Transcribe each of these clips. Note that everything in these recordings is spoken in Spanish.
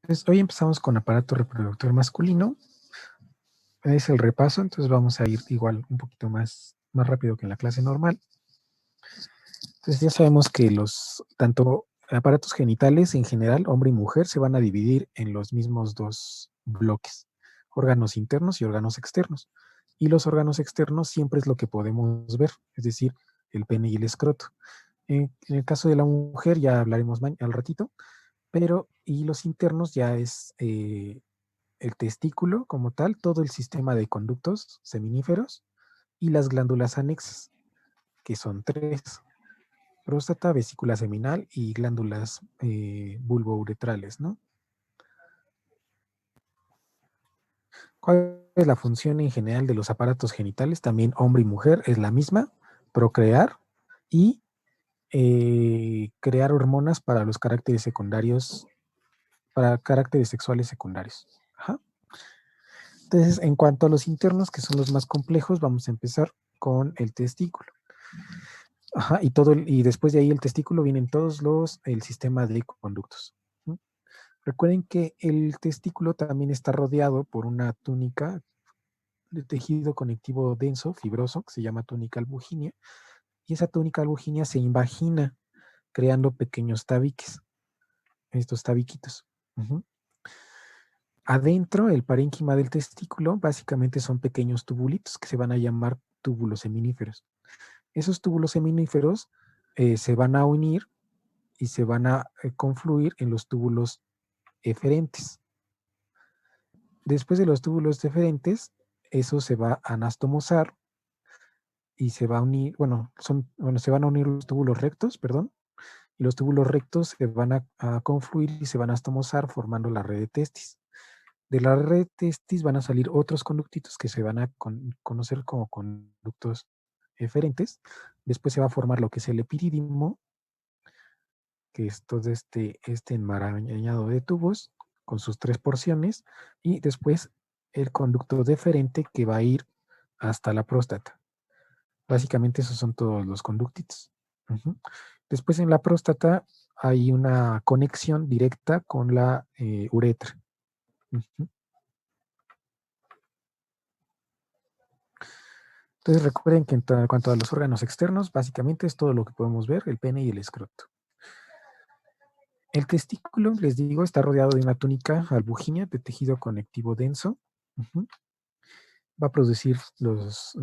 Entonces, hoy empezamos con aparato reproductor masculino. Es el repaso, entonces vamos a ir igual un poquito más rápido que en la clase normal. Entonces ya sabemos que los tanto aparatos genitales en general, hombre y mujer, se van a dividir en los mismos dos bloques, órganos internos y órganos externos. Y los órganos externos siempre es lo que podemos ver, es decir, el pene y el escroto. En el caso de la mujer ya hablaremos al ratito, pero y los internos ya es el testículo como tal, todo el sistema de conductos seminíferos y las glándulas anexas, que son tres: próstata, vesícula seminal y glándulas bulbouretrales, ¿no? ¿Cuál es la función en general de los aparatos genitales? También hombre y mujer es la misma: procrear y crear hormonas para los caracteres secundarios, para caracteres sexuales secundarios. Ajá. Entonces, en cuanto a los internos, que son los más complejos, vamos a empezar con el testículo. Ajá, y después de ahí el testículo vienen el sistema de conductos. ¿No? Recuerden que el testículo también está rodeado por una túnica de tejido conectivo denso, fibroso, que se llama túnica albuginea, y esa túnica albuginea se invagina creando pequeños tabiques, estos tabiquitos. Ujú. Adentro, el parénquima del testículo básicamente son pequeños tubulitos que se van a llamar túbulos seminíferos. Esos túbulos seminíferos se van a unir y se van a confluir en los túbulos eferentes. Después de los túbulos eferentes, eso se va a anastomosar y se va a unir, se van a unir los túbulos rectos, perdón, y los túbulos rectos se van a confluir y se van a anastomosar formando la red de testis. De la red de testis van a salir otros conductitos que se van a conocer como conductos eferentes. Después se va a formar lo que es el epidídimo, que es todo este enmarañado de tubos con sus tres porciones, y después el conducto deferente que va a ir hasta la próstata. Básicamente esos son todos los conductitos. Uh-huh. Después en la próstata hay una conexión directa con la uretra. Uh-huh. Entonces recuerden que en cuanto a los órganos externos, básicamente es todo lo que podemos ver: el pene y el escroto. El testículo, les digo, está rodeado de una túnica albugínea de tejido conectivo denso. Uh-huh. Va a producir las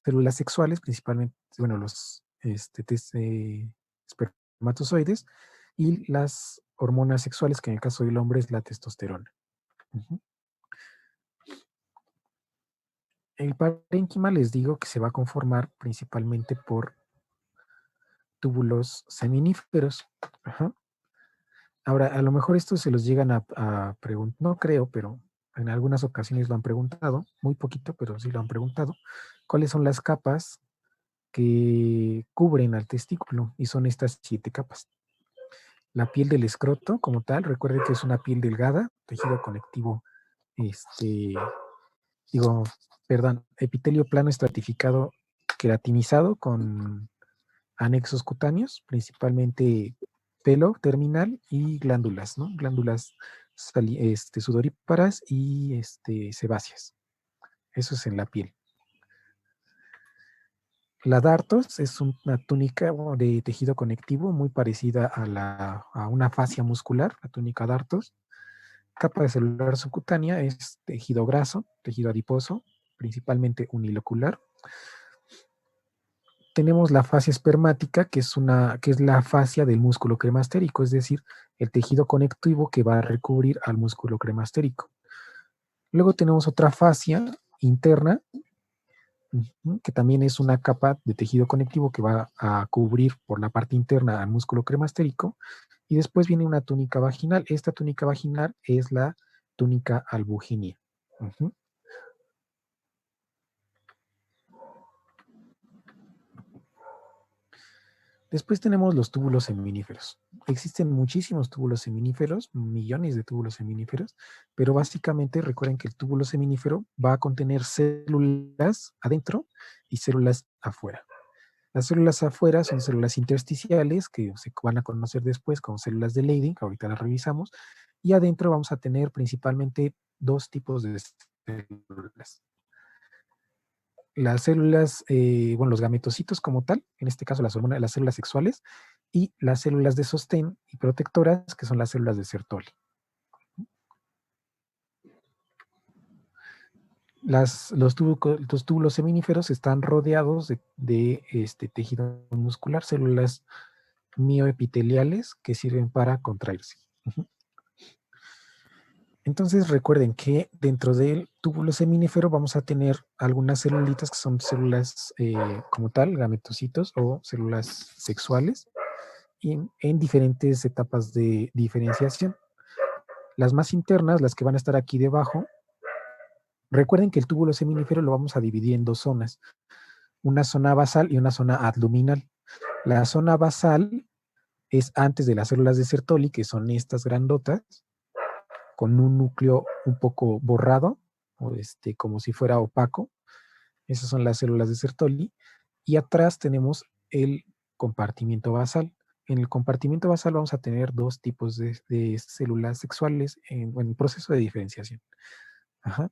células sexuales, principalmente, bueno, los espermatozoides, y las hormonas sexuales, que en el caso del hombre es la testosterona. Uh-huh. El parénquima, les digo, que se va a conformar principalmente por túbulos seminíferos. Ajá. Ahora, a lo mejor esto se los llegan a preguntar, no creo, pero en algunas ocasiones lo han preguntado, muy poquito, pero sí lo han preguntado: ¿cuáles son las capas que cubren al testículo? Y son estas 7 capas. La piel del escroto, como tal, recuerde que es una piel delgada, tejido conectivo, este, digo, perdón, epitelio plano estratificado queratinizado con anexos cutáneos, principalmente pelo terminal y glándulas, ¿no? Glándulas sudoríparas y sebáceas. Eso es en la piel. La dartos es una túnica de tejido conectivo muy parecida a una fascia muscular, la túnica dartos. Capa de celular subcutánea es tejido graso, tejido adiposo, principalmente unilocular. Tenemos la fascia espermática, que es la fascia del músculo cremastérico, es decir, el tejido conectivo que va a recubrir al músculo cremastérico. Luego tenemos otra fascia interna, que también es una capa de tejido conectivo que va a cubrir por la parte interna al músculo cremastérico. Y después viene una túnica vaginal. Esta túnica vaginal es la túnica albuginea. Uh-huh. Después tenemos los túbulos seminíferos. Existen muchísimos túbulos seminíferos, millones de túbulos seminíferos, pero básicamente recuerden que el túbulo seminífero va a contener células adentro y células afuera. Las células afuera son células intersticiales, que se van a conocer después como células de Leydig, ahorita las revisamos, y adentro vamos a tener principalmente dos tipos de células. Las células, bueno, los gametocitos como tal, en este caso las células sexuales, y las células de sostén y protectoras, que son las células de Sertoli. Los túbulos seminíferos están rodeados de tejido muscular, células mioepiteliales que sirven para contraerse. Entonces recuerden que dentro del túbulo seminífero vamos a tener algunas celulitas que son células como tal, gametocitos o células sexuales, en diferentes etapas de diferenciación. Las más internas, las que van a estar aquí debajo, recuerden que el túbulo seminífero lo vamos a dividir en dos zonas, una zona basal y una zona abdominal. La zona basal es antes de las células de Sertoli, que son estas grandotas, con un núcleo un poco borrado, o como si fuera opaco. Esas son las células de Sertoli. Y atrás tenemos el compartimiento basal. En el compartimiento basal vamos a tener dos tipos de células sexuales en el proceso de diferenciación. Ajá.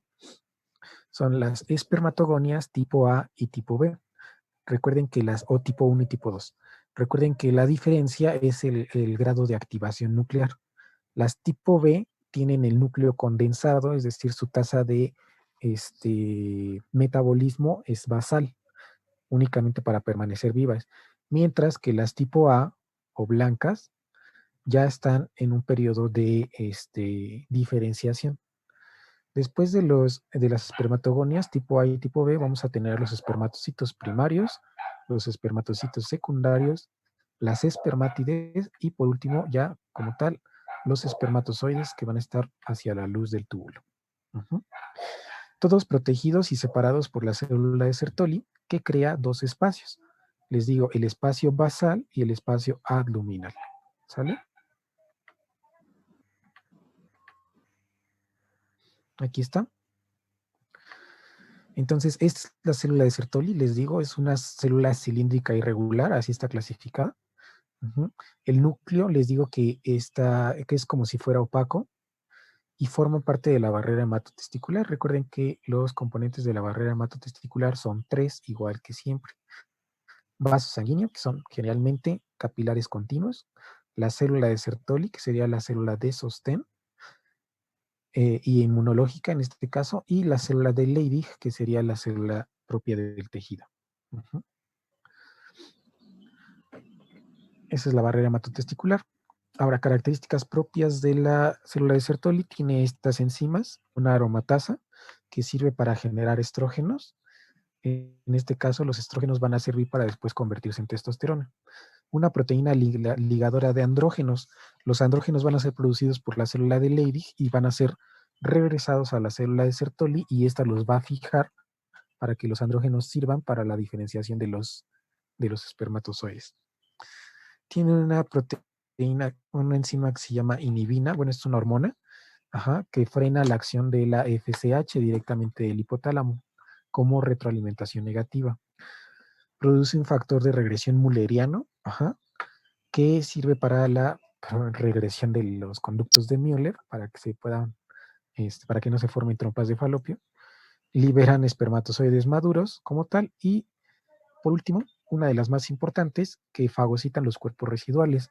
Son las espermatogonias tipo A y tipo B. Recuerden que o tipo 1 y tipo 2. Recuerden que la diferencia es el grado de activación nuclear. Las tipo B tienen el núcleo condensado, es decir, su tasa de metabolismo es basal, únicamente para permanecer vivas. Mientras que las tipo A o blancas ya están en un periodo de diferenciación. Después de las espermatogonias tipo A y tipo B, vamos a tener los espermatocitos primarios, los espermatocitos secundarios, las espermátides y por último, ya como tal, los espermatozoides que van a estar hacia la luz del túbulo. Todos protegidos y separados por la célula de Sertoli, que crea dos espacios. Les digo, el espacio basal y el espacio abdominal. ¿Sale? Aquí está. Entonces, esta es la célula de Sertoli, les digo, es una célula cilíndrica irregular, así está clasificada. El núcleo, les digo que es como si fuera opaco y forma parte de la barrera hematotesticular. Recuerden que los componentes de la barrera hematotesticular son tres, igual que siempre. Vaso sanguíneo, que son generalmente capilares continuos. La célula de Sertoli, que sería la célula de sostén, y inmunológica en este caso, y la célula de Leydig, que sería la célula propia del tejido. Esa es la barrera hematotesticular. Ahora, características propias de la célula de Sertoli, tiene estas enzimas, una aromatasa que sirve para generar estrógenos. En este caso, los estrógenos van a servir para después convertirse en testosterona. Una proteína ligadora de andrógenos. Los andrógenos van a ser producidos por la célula de Leydig y van a ser regresados a la célula de Sertoli y esta los va a fijar para que los andrógenos sirvan para la diferenciación de los espermatozoides. Tiene una proteína, una enzima que se llama inhibina, bueno, es una hormona, que frena la acción de la FSH directamente del hipotálamo como retroalimentación negativa. Produce un factor de regresión mulleriano, que sirve para la regresión de los conductos de Müller, para que se puedan, para que no se formen trompas de falopio. Liberan espermatozoides maduros como tal y, por último, una de las más importantes, que fagocitan los cuerpos residuales.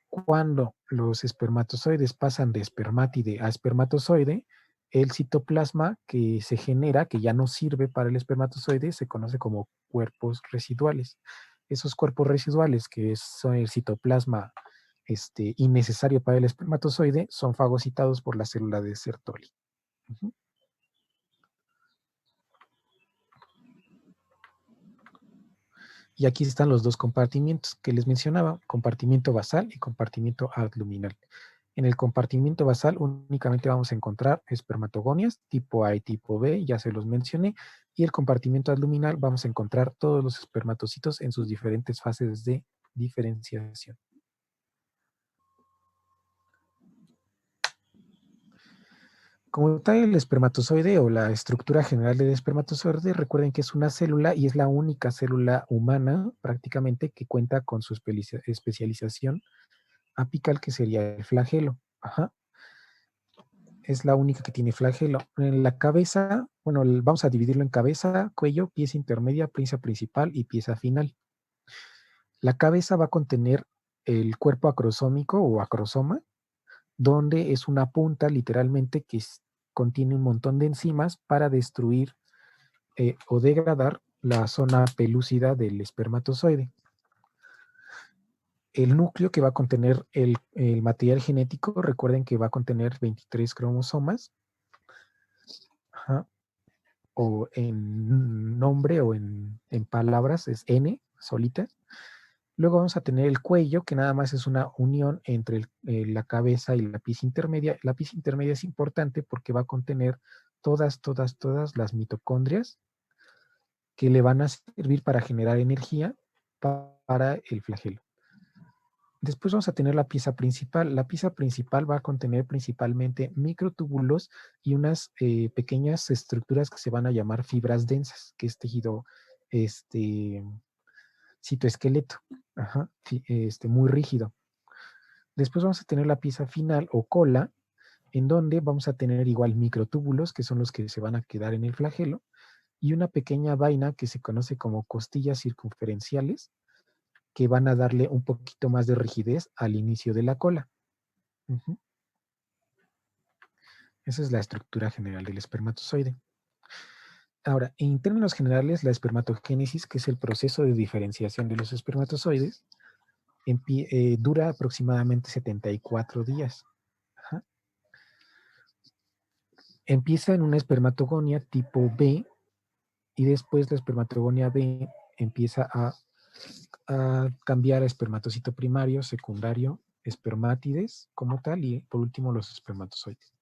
Cuando los espermatozoides pasan de espermátide a espermatozoide, el citoplasma que se genera, que ya no sirve para el espermatozoide, se conoce como cuerpos residuales. Esos cuerpos residuales, que son el citoplasma innecesario para el espermatozoide, son fagocitados por la célula de Sertoli. Y aquí están los dos compartimientos que les mencionaba, compartimiento basal y compartimiento abdominal. En el compartimiento basal únicamente vamos a encontrar espermatogonias tipo A y tipo B, ya se los mencioné, y el compartimiento abdominal vamos a encontrar todos los espermatocitos en sus diferentes fases de diferenciación. Como tal, el espermatozoide o la estructura general del espermatozoide, recuerden que es una célula y es la única célula humana prácticamente que cuenta con su especialización apical, que sería el flagelo. es la única que tiene flagelo. En la cabeza, bueno, vamos a dividirlo en cabeza, cuello, pieza intermedia, pieza principal y pieza final. La cabeza va a contener el cuerpo acrosómico o acrosoma, donde es una punta literalmente que contiene un montón de enzimas para destruir o degradar la zona pelúcida del espermatozoide. El núcleo que va a contener el material genético, recuerden que va a contener 23 cromosomas, ajá, o en nombre o en palabras es N solita. Luego vamos a tener el cuello, que nada más es una unión entre la cabeza y la pieza intermedia. La pieza intermedia es importante porque va a contener todas las mitocondrias que le van a servir para generar energía para el flagelo. Después vamos a tener la pieza principal. La pieza principal va a contener principalmente microtúbulos y unas pequeñas estructuras que se van a llamar fibras densas, que es tejido citoesqueleto, ajá, muy rígido. Después vamos a tener la pieza final o cola, en donde vamos a tener igual microtúbulos, que son los que se van a quedar en el flagelo, y una pequeña vaina que se conoce como costillas circunferenciales, que van a darle un poquito más de rigidez al inicio de la cola. Uh-huh. Esa es la estructura general del espermatozoide. Ahora, en términos generales, la espermatogénesis, que es el proceso de diferenciación de los espermatozoides, dura aproximadamente 74 días. Ajá. Empieza en una espermatogonia tipo B y después la espermatogonia B empieza a cambiar a espermatocito primario, secundario, espermátides como tal y por último los espermatozoides.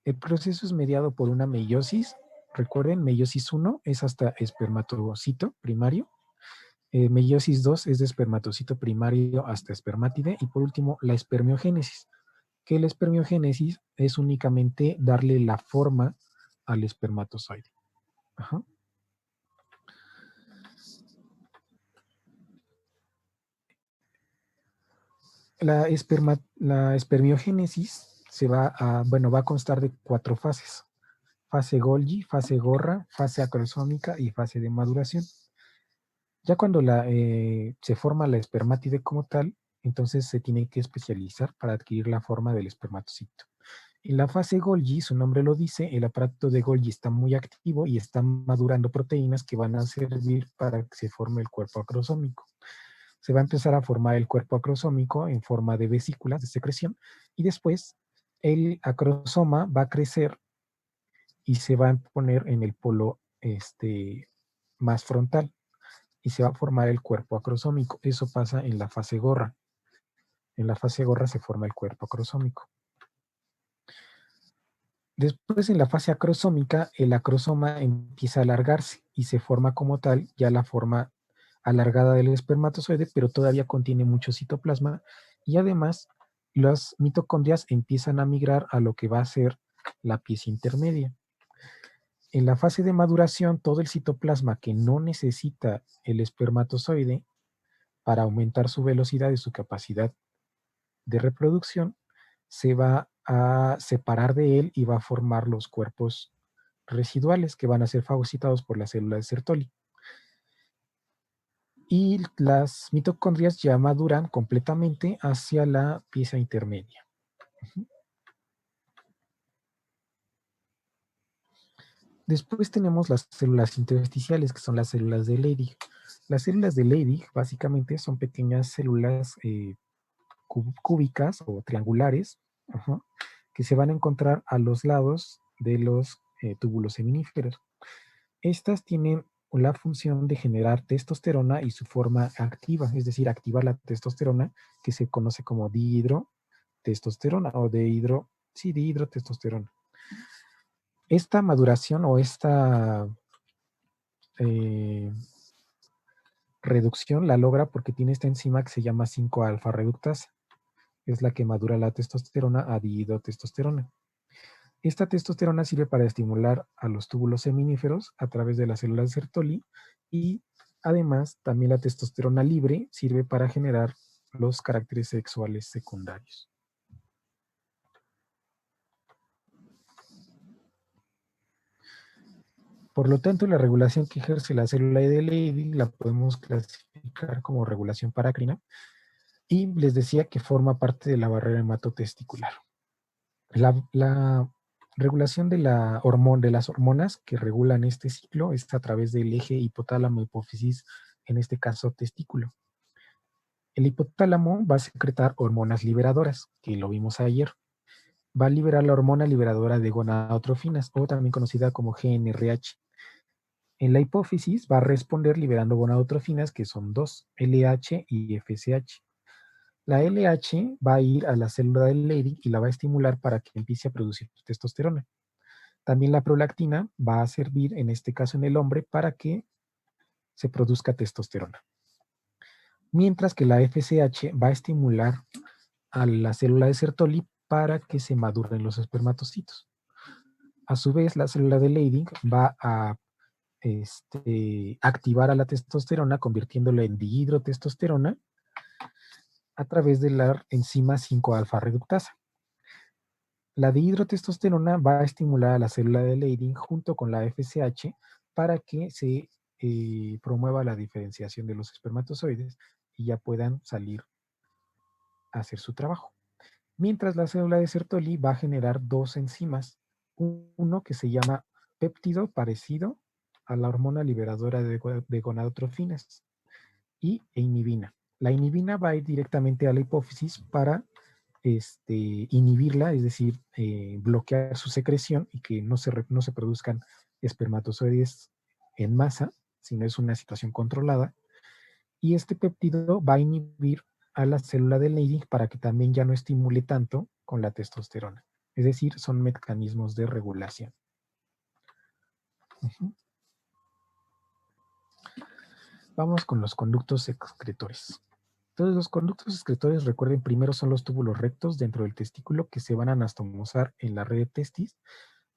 El proceso es mediado por una meiosis. Recuerden, meiosis 1 es hasta espermatocito primario. Meiosis 2 es de espermatocito primario hasta espermátide. Y por último, la espermiogénesis, que la espermiogénesis es únicamente darle la forma al espermatozoide. Ajá. La espermiogénesis va a constar de 4 fases. Fase Golgi, fase Gorra, fase acrosómica y fase de maduración. Ya cuando se forma la espermátide como tal, entonces se tiene que especializar para adquirir la forma del espermatocito. En la fase Golgi, su nombre lo dice, el aparato de Golgi está muy activo y está madurando proteínas que van a servir para que se forme el cuerpo acrosómico. Se va a empezar a formar el cuerpo acrosómico en forma de vesículas de secreción y después el acrosoma va a crecer y se va a poner en el polo más frontal y se va a formar el cuerpo acrosómico. Eso pasa en la fase gorra. En la fase gorra se forma el cuerpo acrosómico. Después, en la fase acrosómica, el acrosoma empieza a alargarse y se forma como tal ya la forma alargada del espermatozoide, pero todavía contiene mucho citoplasma y además las mitocondrias empiezan a migrar a lo que va a ser la pieza intermedia. En la fase de maduración, todo el citoplasma que no necesita el espermatozoide para aumentar su velocidad y su capacidad de reproducción, se va a separar de él y va a formar los cuerpos residuales que van a ser fagocitados por las células de Sertoli. Y las mitocondrias ya maduran completamente hacia la pieza intermedia. Después tenemos las células intersticiales, que son las células de Leydig. Las células de Leydig básicamente son pequeñas células cúbicas o triangulares, ajá, que se van a encontrar a los lados de los túbulos seminíferos. Estas tienen la función de generar testosterona y su forma activa, es decir, activar la testosterona, que se conoce como dihidrotestosterona o dihidrotestosterona. Esta maduración o esta eh, reducción la logra porque tiene esta enzima que se llama 5-alfa reductasa. Es la que madura la testosterona a dihidrotestosterona. Esta testosterona sirve para estimular a los túbulos seminíferos a través de las células de Sertoli y además también la testosterona libre sirve para generar los caracteres sexuales secundarios. Por lo tanto, la regulación que ejerce la célula de Leydig la podemos clasificar como regulación parácrina y les decía que forma parte de la barrera hematotesticular. La regulación de las hormonas que regulan este ciclo es a través del eje hipotálamo-hipófisis, en este caso testículo. El hipotálamo va a secretar hormonas liberadoras, que lo vimos ayer. Va a liberar la hormona liberadora de gonadotrofinas, o también conocida como GnRH. En la hipófisis va a responder liberando gonadotrofinas, que son dos, LH y FSH. La LH va a ir a la célula del Leydig y la va a estimular para que empiece a producir testosterona. También la prolactina va a servir, en este caso en el hombre, para que se produzca testosterona. Mientras que la FSH va a estimular a la célula de Sertoli para que se maduren los espermatocitos. A su vez, la célula de Leydig va a activar a la testosterona, convirtiéndola en dihidrotestosterona a través de la enzima 5-alfa reductasa. La dihidrotestosterona va a estimular a la célula de Leydig junto con la FSH para que se promueva la diferenciación de los espermatozoides y ya puedan salir a hacer su trabajo. Mientras la célula de Sertoli va a generar dos enzimas, uno que se llama péptido parecido a la hormona liberadora de gonadotrofinas y inhibina. La inhibina va a ir directamente a la hipófisis para inhibirla, es decir, bloquear su secreción y que no se produzcan espermatozoides en masa, sino es una situación controlada. Y este péptido va a inhibir a la célula de Leydig para que también ya no estimule tanto con la testosterona. Es decir, son mecanismos de regulación. Vamos con los conductos excretores. Entonces, los conductos excretores, recuerden, primero son los túbulos rectos dentro del testículo que se van a anastomosar en la red de testis.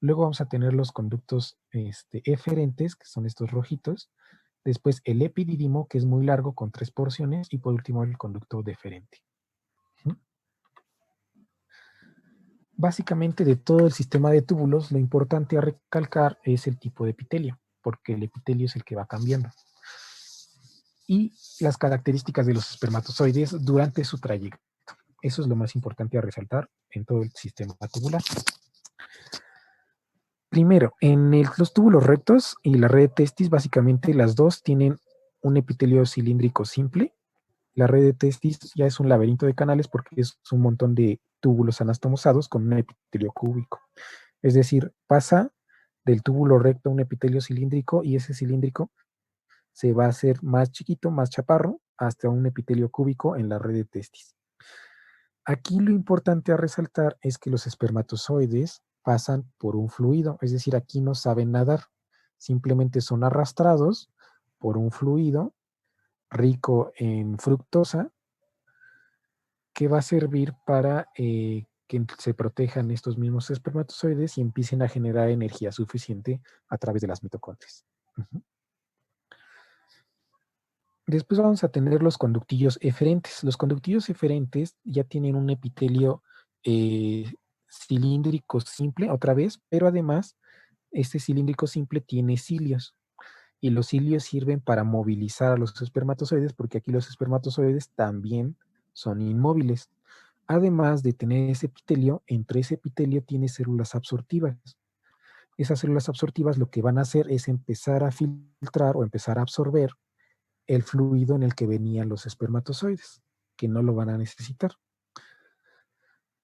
Luego vamos a tener los conductos eferentes, que son estos rojitos. Después el epidídimo, que es muy largo, con 3 porciones. Y por último, el conducto deferente. Básicamente, de todo el sistema de túbulos, lo importante a recalcar es el tipo de epitelio, porque el epitelio es el que va cambiando. Y las características de los espermatozoides durante su trayecto. Eso es lo más importante a resaltar en todo el sistema tubular. Primero, los túbulos rectos y la red de testis, básicamente las dos tienen un epitelio cilíndrico simple. La red de testis ya es un laberinto de canales porque es un montón de túbulos anastomosados con un epitelio cúbico. Es decir, pasa del túbulo recto a un epitelio cilíndrico y ese cilíndrico se va a hacer más chiquito, más chaparro, hasta un epitelio cúbico en la red de testis. Aquí lo importante a resaltar es que los espermatozoides pasan por un fluido, es decir, aquí no saben nadar, simplemente son arrastrados por un fluido rico en fructosa que va a servir para que se protejan estos mismos espermatozoides y empiecen a generar energía suficiente a través de las mitocondrias. Después vamos a tener los conductillos eferentes. Los conductillos eferentes ya tienen un epitelio cilíndrico simple, otra vez, pero además este cilíndrico simple tiene cilios. Y los cilios sirven para movilizar a los espermatozoides, porque aquí los espermatozoides también son inmóviles. Además de tener ese epitelio, entre ese epitelio tiene células absortivas. Esas células absortivas lo que van a hacer es empezar a filtrar o empezar a absorber el fluido en el que venían los espermatozoides, que no lo van a necesitar.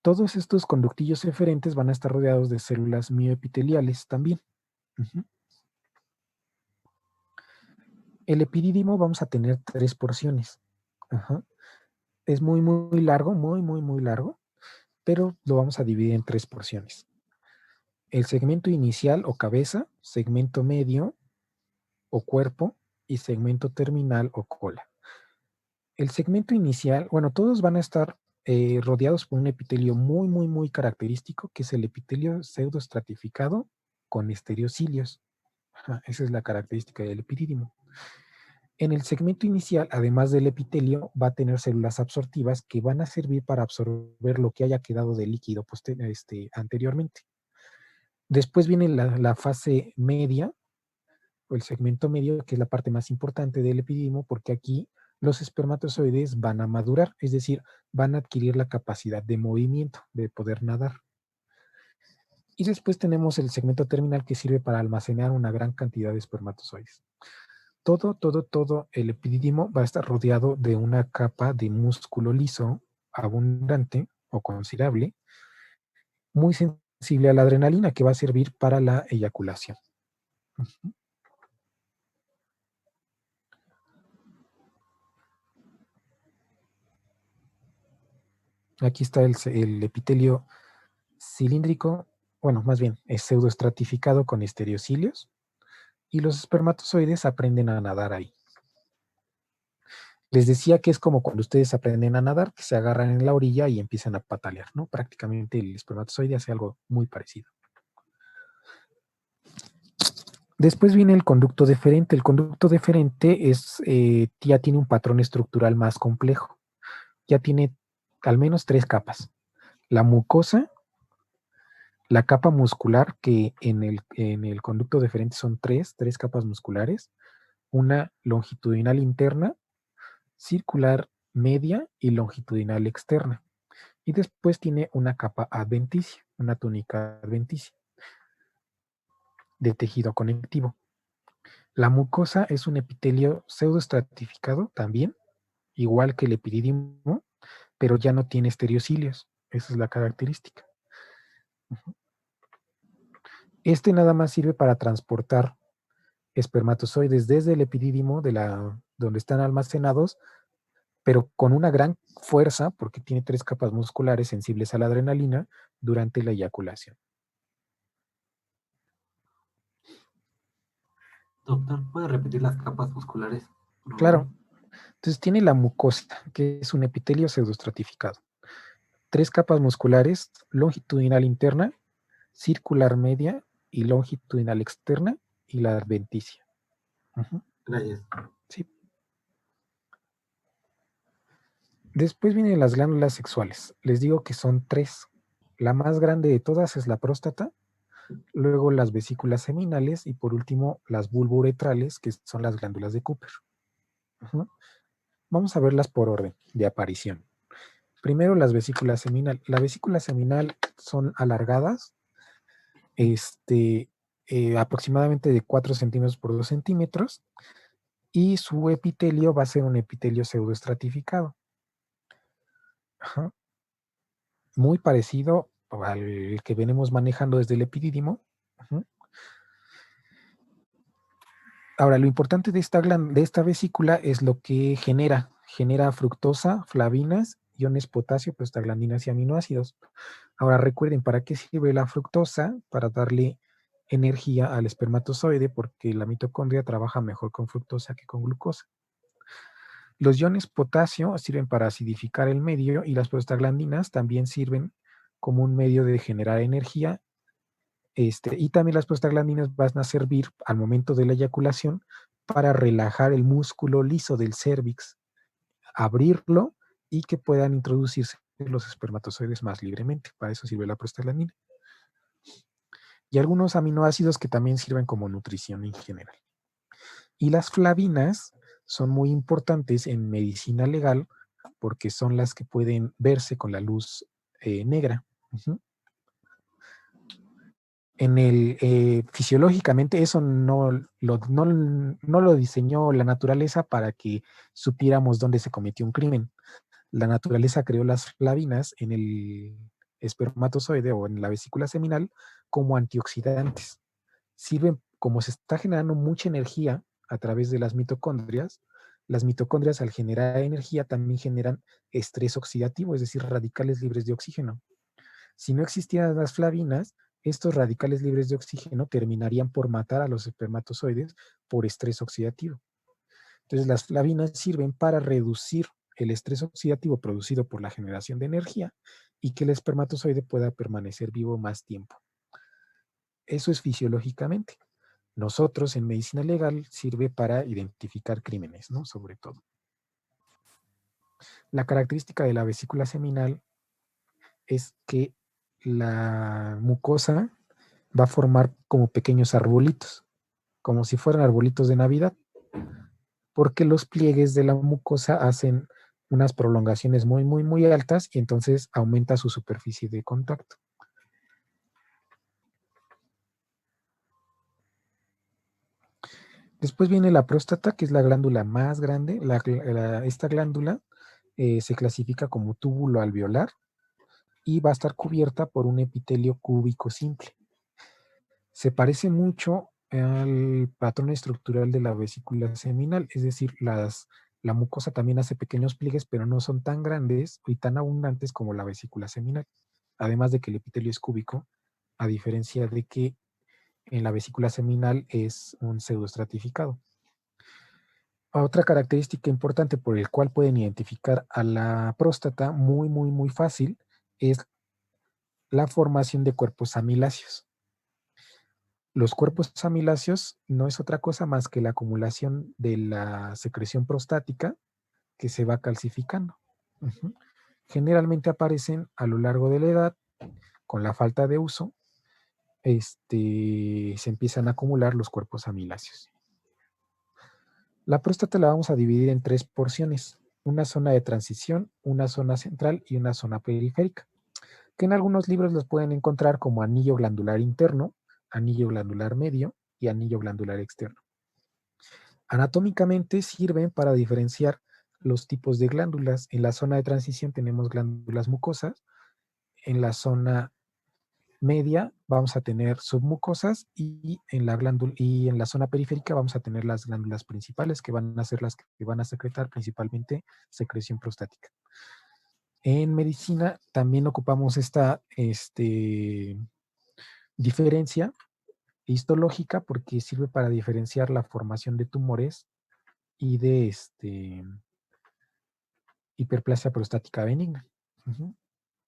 Todos estos conductillos eferentes van a estar rodeados de células mioepiteliales también. El epidídimo vamos a tener 3 porciones. Es muy, muy largo, muy, muy, muy largo, pero lo vamos a dividir en 3 porciones. El segmento inicial o cabeza, segmento medio o cuerpo y segmento terminal o cola. El segmento inicial, bueno, todos van a estar rodeados por un epitelio muy, muy, muy característico, que es el epitelio pseudoestratificado con estereocilios. Esa es la característica del epidídimo. En el segmento inicial, además del epitelio, va a tener células absortivas que van a servir para absorber lo que haya quedado de líquido anteriormente. Después viene la fase media, o el segmento medio, que es la parte más importante del epididimo, porque aquí los espermatozoides van a madurar, es decir, van a adquirir la capacidad de movimiento, de poder nadar. Y después tenemos el segmento terminal, que sirve para almacenar una gran cantidad de espermatozoides. Todo el epididimo va a estar rodeado de una capa de músculo liso, abundante o considerable, muy sensible a la adrenalina, que va a servir para la eyaculación. Aquí está el epitelio cilíndrico, bueno, más bien es pseudoestratificado con estereocilios, y los espermatozoides aprenden a nadar ahí. Les decía que es como cuando ustedes aprenden a nadar, que se agarran en la orilla y empiezan a patalear, ¿no? Prácticamente el espermatozoide hace algo muy parecido. Después viene el conducto deferente. El conducto deferente ya tiene un patrón estructural más complejo. Ya tiene al menos 3 capas. La mucosa, la capa muscular, que en el conducto deferente son tres capas musculares, una longitudinal interna, circular media y longitudinal externa. Y después tiene una capa adventicia, una túnica adventicia de tejido conectivo. La mucosa es un epitelio pseudoestratificado también, igual que el epididimo, pero ya no tiene estereocilios. Esa es la característica. Este nada más sirve para transportar espermatozoides desde el epididimo, donde están almacenados, pero con una gran fuerza, porque tiene 3 capas musculares sensibles a la adrenalina, durante la eyaculación. Doctor, ¿puede repetir las capas musculares, por favor? Claro, entonces tiene la mucosa, que es un epitelio pseudoestratificado. 3 capas musculares, longitudinal interna, circular media y longitudinal externa, y la adventicia. Gracias. Sí. Después vienen las glándulas sexuales. Les digo que son 3. La más grande de todas es la próstata, luego las vesículas seminales y por último las vulvouretrales, que son las glándulas de Cooper. Vamos a verlas por orden de aparición. Primero las vesículas seminal. La vesícula seminal son alargadas, aproximadamente de 4 centímetros por 2 centímetros, y su epitelio va a ser un epitelio pseudoestratificado. Muy parecido al que venimos manejando desde el epidídimo. Ahora, lo importante de esta vesícula es lo que genera fructosa, flavinas, iones potasio, prostaglandinas y aminoácidos. Ahora recuerden, ¿para qué sirve la fructosa? Para darle energía al espermatozoide, porque la mitocondria trabaja mejor con fructosa que con glucosa. Los iones potasio sirven para acidificar el medio, y las prostaglandinas también sirven como un medio de generar energía. Y también las prostaglandinas van a servir al momento de la eyaculación para relajar el músculo liso del cérvix, abrirlo y que puedan introducirse los espermatozoides más libremente. Para eso sirve la prostaglandina. Y algunos aminoácidos que también sirven como nutrición en general. Y las flavinas son muy importantes en medicina legal porque son las que pueden verse con la luz negra. Fisiológicamente eso no lo diseñó la naturaleza para que supiéramos dónde se cometió un crimen. La naturaleza creó las flavinas en el espermatozoide o en la vesícula seminal como antioxidantes. Sirven, como se está generando mucha energía a través de las mitocondrias al generar energía también generan estrés oxidativo, es decir, radicales libres de oxígeno. Si no existieran las flavinas, estos radicales libres de oxígeno terminarían por matar a los espermatozoides por estrés oxidativo. Entonces, las flavinas sirven para reducir el estrés oxidativo producido por la generación de energía y que el espermatozoide pueda permanecer vivo más tiempo. Eso es fisiológicamente. Nosotros en medicina legal sirve para identificar crímenes, ¿no? Sobre todo. La característica de la vesícula seminal es que la mucosa va a formar como pequeños arbolitos. como si fueran arbolitos de Navidad, porque los pliegues de la mucosa hacen unas prolongaciones muy, muy, muy altas y entonces aumenta su superficie de contacto. Después viene la próstata, que es la glándula más grande. Esta glándula se clasifica como túbulo alveolar y va a estar cubierta por un epitelio cúbico simple. Se parece mucho al patrón estructural de la vesícula seminal, es decir, la mucosa también hace pequeños pliegues, pero no son tan grandes y tan abundantes como la vesícula seminal. Además de que el epitelio es cúbico, a diferencia de que en la vesícula seminal es un pseudoestratificado. Otra característica importante por el cual pueden identificar a la próstata muy, muy, muy fácil es la formación de cuerpos amiláceos. Los cuerpos amiláceos no es otra cosa más que la acumulación de la secreción prostática que se va calcificando. Ujú. Generalmente aparecen a lo largo de la edad, con la falta de uso, se empiezan a acumular los cuerpos amiláceos. La próstata la vamos a dividir en 3 porciones, una zona de transición, una zona central y una zona periférica, que en algunos libros los pueden encontrar como anillo glandular interno, anillo glandular medio y anillo glandular externo. Anatómicamente sirven para diferenciar los tipos de glándulas. En la zona de transición tenemos glándulas mucosas, en la zona media vamos a tener submucosas y en la zona periférica vamos a tener las glándulas principales que van a ser las que van a secretar principalmente secreción prostática. En medicina también ocupamos esta diferencia histológica porque sirve para diferenciar la formación de tumores y de hiperplasia prostática benigna. Ujú.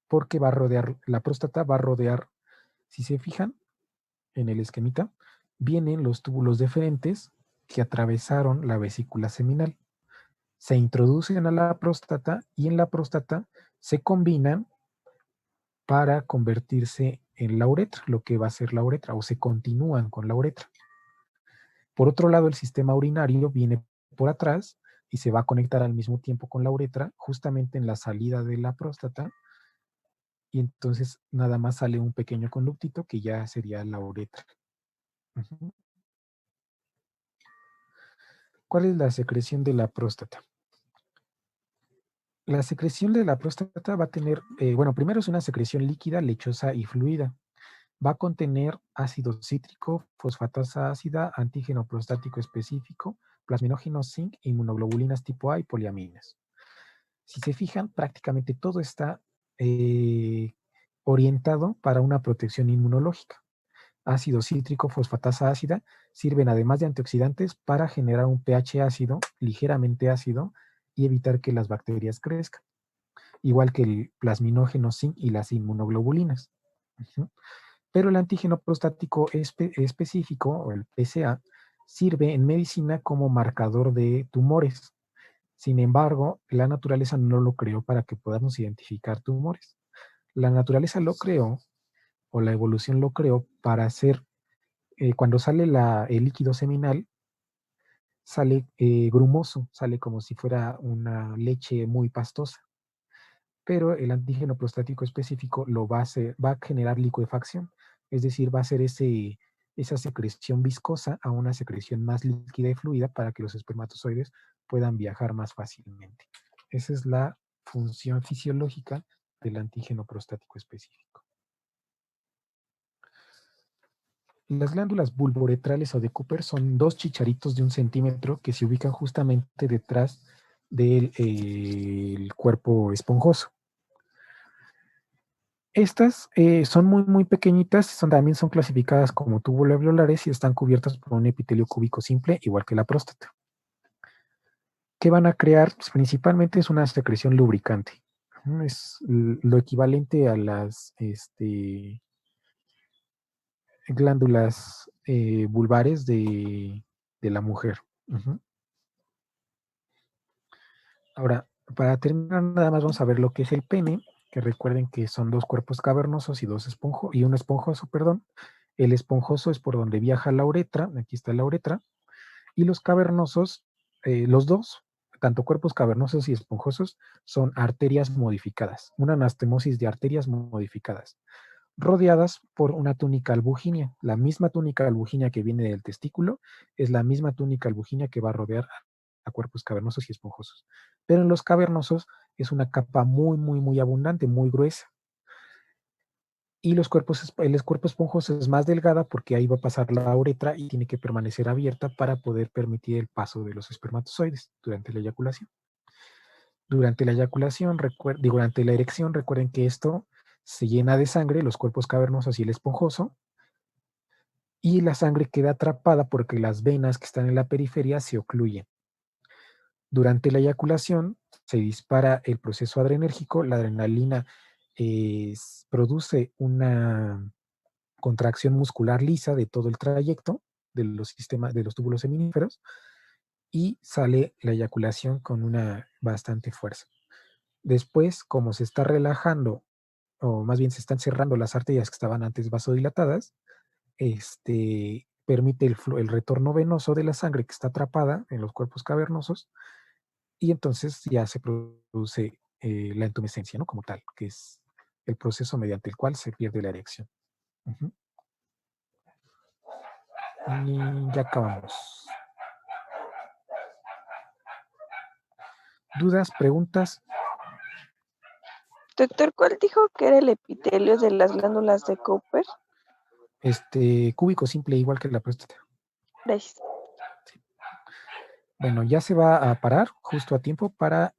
Porque va a rodear, la próstata va a rodear, si se fijan en el esquemita, vienen los túbulos deferentes que atravesaron la vesícula seminal. Se introducen a la próstata y en la próstata se combinan para convertirse en la uretra, lo que va a ser la uretra, o se continúan con la uretra. Por otro lado, el sistema urinario viene por atrás y se va a conectar al mismo tiempo con la uretra, justamente en la salida de la próstata, y entonces nada más sale un pequeño conductito que ya sería la uretra. Ujú. ¿Cuál es la secreción de la próstata? La secreción de la próstata va a tener, bueno, primero es una secreción líquida, lechosa y fluida. Va a contener ácido cítrico, fosfatasa ácida, antígeno prostático específico, plasminógeno zinc, inmunoglobulinas tipo A y poliaminas. Si se fijan, prácticamente todo está eh, orientado para una protección inmunológica. Ácido cítrico, fosfatasa ácida, sirven además de antioxidantes para generar un pH ácido, ligeramente ácido, y evitar que las bacterias crezcan, igual que el plasminógeno zinc y las inmunoglobulinas. Ujú. Pero el antígeno prostático específico, o el PSA, sirve en medicina como marcador de tumores. Sin embargo, la naturaleza no lo creó para que podamos identificar tumores. La naturaleza lo creó, o la evolución lo creó, para hacer, cuando sale el líquido seminal, sale grumoso, sale como si fuera una leche muy pastosa. Pero el antígeno prostático específico lo va a hacer, va a generar licuefacción, es decir, va a hacer esa secreción viscosa a una secreción más líquida y fluida para que los espermatozoides puedan viajar más fácilmente. Esa es la función fisiológica del antígeno prostático específico. Las glándulas bulbouretrales o de Cooper son dos chicharitos de 1 centímetro que se ubican justamente detrás del cuerpo esponjoso. Estas son muy, muy pequeñitas, también son clasificadas como tubuloalveolares y están cubiertas por un epitelio cúbico simple, igual que la próstata. ¿Qué van a crear? Pues principalmente es una secreción lubricante. Es lo equivalente a las glándulas vulvares de la mujer. Ujú. Ahora, para terminar, nada más vamos a ver lo que es el pene, que recuerden que son dos cuerpos cavernosos y un esponjoso, perdón. El esponjoso es por donde viaja la uretra, aquí está la uretra, y los cavernosos, los dos, tanto cuerpos cavernosos y esponjosos, son arterias modificadas, una anastomosis de arterias modificadas, rodeadas por una túnica albuginea. La misma túnica albuginea que viene del testículo es la misma túnica albuginea que va a rodear a cuerpos cavernosos y esponjosos. Pero en los cavernosos es una capa muy, muy, muy abundante, muy gruesa. Y el cuerpo esponjoso es más delgada porque ahí va a pasar la uretra y tiene que permanecer abierta para poder permitir el paso de los espermatozoides durante la eyaculación. Durante la erección, recuerden que esto se llena de sangre, los cuerpos cavernosos y el esponjoso, y la sangre queda atrapada porque las venas que están en la periferia se ocluyen. Durante la eyaculación se dispara el proceso adrenérgico, la adrenalina produce una contracción muscular lisa de todo el trayecto de los túbulos seminíferos y sale la eyaculación con una bastante fuerza. Después, como se está relajando, o más bien se están cerrando las arterias que estaban antes vasodilatadas, permite el retorno venoso de la sangre que está atrapada en los cuerpos cavernosos y entonces ya se produce la entumescencia, ¿no? Como tal, que es el proceso mediante el cual se pierde la erección. Ujú. Y ya acabamos. ¿Dudas, preguntas? Doctor, ¿cuál dijo que era el epitelio de las glándulas de Cooper? Cúbico simple, igual que la próstata. Gracias. Bueno, ya se va a parar justo a tiempo para